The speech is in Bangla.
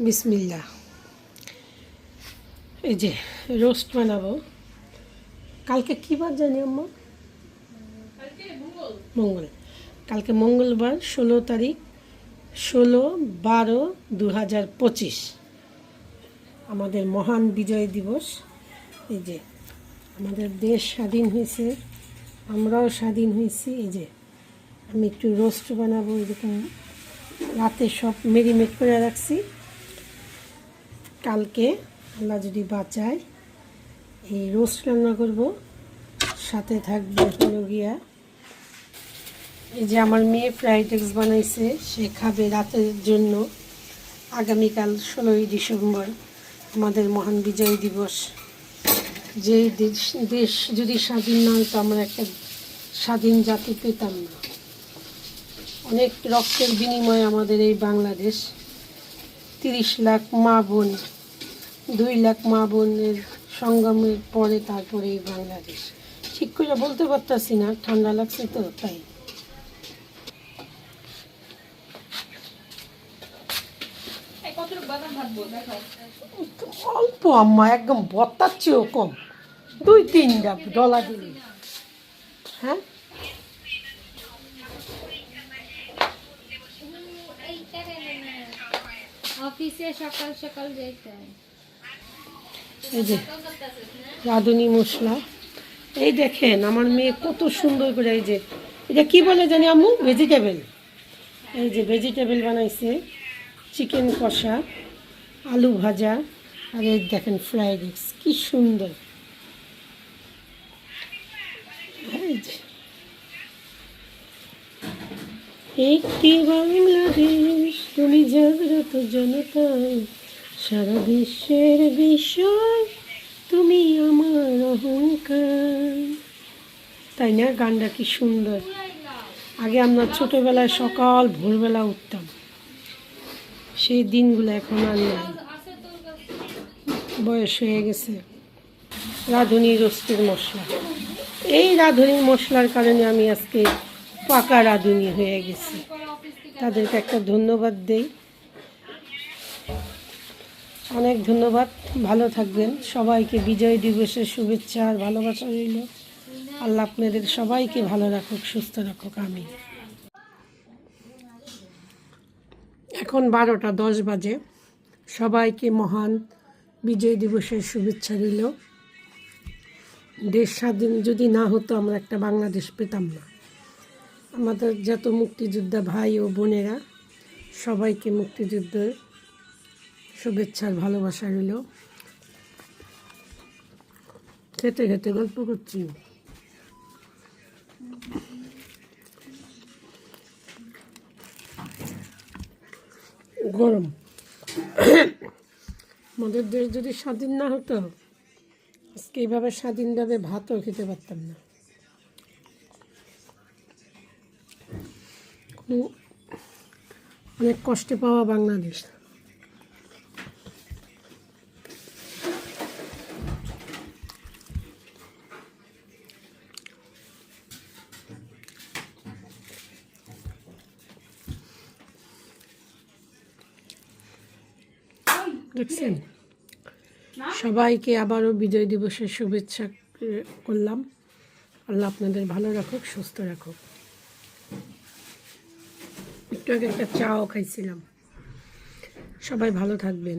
বিসমিল্লাহ। এই যে রোস্ট বানাবো। কালকে কী বার জানি আম্মা? মঙ্গল। কালকে মঙ্গলবার 16 তারিখ 16/12/2025 আমাদের মহান বিজয় দিবস। এই যে আমাদের দেশ স্বাধীন হয়েছে, আমরাও স্বাধীন হয়েছি। এই যে আমি একটু রোস্ট বানাবো, এরকম রাতে সব মেরিনেট করে রাখছি। কালকে আল্লাহ যদি বাঁচায় এই রোস্ট রান্না করব, সাথে থাকবে হলো গিয়া এই যে আমার মেয়ে ফ্রাইড রাইস বানাইছে, সে খাবে রাতের জন্য। আগামীকাল 16ই ডিসেম্বর আমাদের মহান বিজয় দিবস। যে দেশ যদি স্বাধীন না হতো আমরা একটা স্বাধীন জাতি পেতাম না। অনেক রক্তের বিনিময়ে আমাদের এই বাংলাদেশ। 30 লাখ মা বোন, 2 লাখ মা বোনের সংগ্রামের পরে তারপরে এই বাংলাদেশ। ঠিক করে বলতে পারতাছি না, ঠান্ডা লাগছে তো তাই। অল্প আম্মা, একদম বত্তার চেয়েও কম, 2-3টা ডলা দিলি। হ্যাঁ, অফিসে সকাল সকাল যেতে। এই যে রাঁধুনি মশলা। এই দেখেন আমার মেয়ে কত সুন্দর করে, এই যে এটা কি বলে জানি আম্মু, ভেজিটেবল। এই যে ভেজিটেবল বানাইছে, চিকেন কষা, আলু ভাজা, আর এই দেখেন ফ্রাইড রাইস, কি সুন্দর। এই যে একটি বাংলাদেশ, তুমি জাগ্রত জনতায়, সারা বিশ্বের বিষয়, তুমি আমার অহংকার। তাই না? গানটা কি সুন্দর। আগে আমরা ছোটোবেলায় সকাল ভোরবেলা উঠতাম, সেই দিনগুলো এখন আর নাই, বয়স হয়ে গেছে। রাঁধুনি রোস্টের মশলা, এই রাঁধুনি মশলার কারণে আমি আজকে পাকা রাঁধুনি হয়ে গেছি। তাদেরকে একটা ধন্যবাদ দেই, অনেক ধন্যবাদ। ভালো থাকবেন। সবাইকে বিজয় দিবসের শুভেচ্ছা আর ভালোবাসা রইল। আল্লাহ আপনাদের সবাইকে ভালো রাখুক, সুস্থ রাখুক। আমি এখন 12টা 10 বাজে। সবাইকে মহান বিজয় দিবসের শুভেচ্ছা রইল। দেশ স্বাধীন যদি না হতো আমরা একটা বাংলাদেশ পেতাম না। আমাদের যত মুক্তিযোদ্ধা ভাই ও বোনেরা, সবাইকে মুক্তিযুদ্ধের শুভেচ্ছার ভালোবাসা রইল। খেতে খেতে গল্প করছি। গরম। আমাদের দেশ যদি স্বাধীন না হতো আজকে এইভাবে স্বাধীনভাবে ভাতও খেতে পারতাম না। অনেক কষ্টে পাওয়া বাংলাদেশ। দেখছেন? সবাইকে আবারও বিজয় দিবসের শুভেচ্ছা করলাম। আল্লাহ আপনাদের ভালো রাখুক, সুস্থ রাখুক। একটু আগে একটা চাও খাইছিলাম। সবাই ভালো থাকবেন।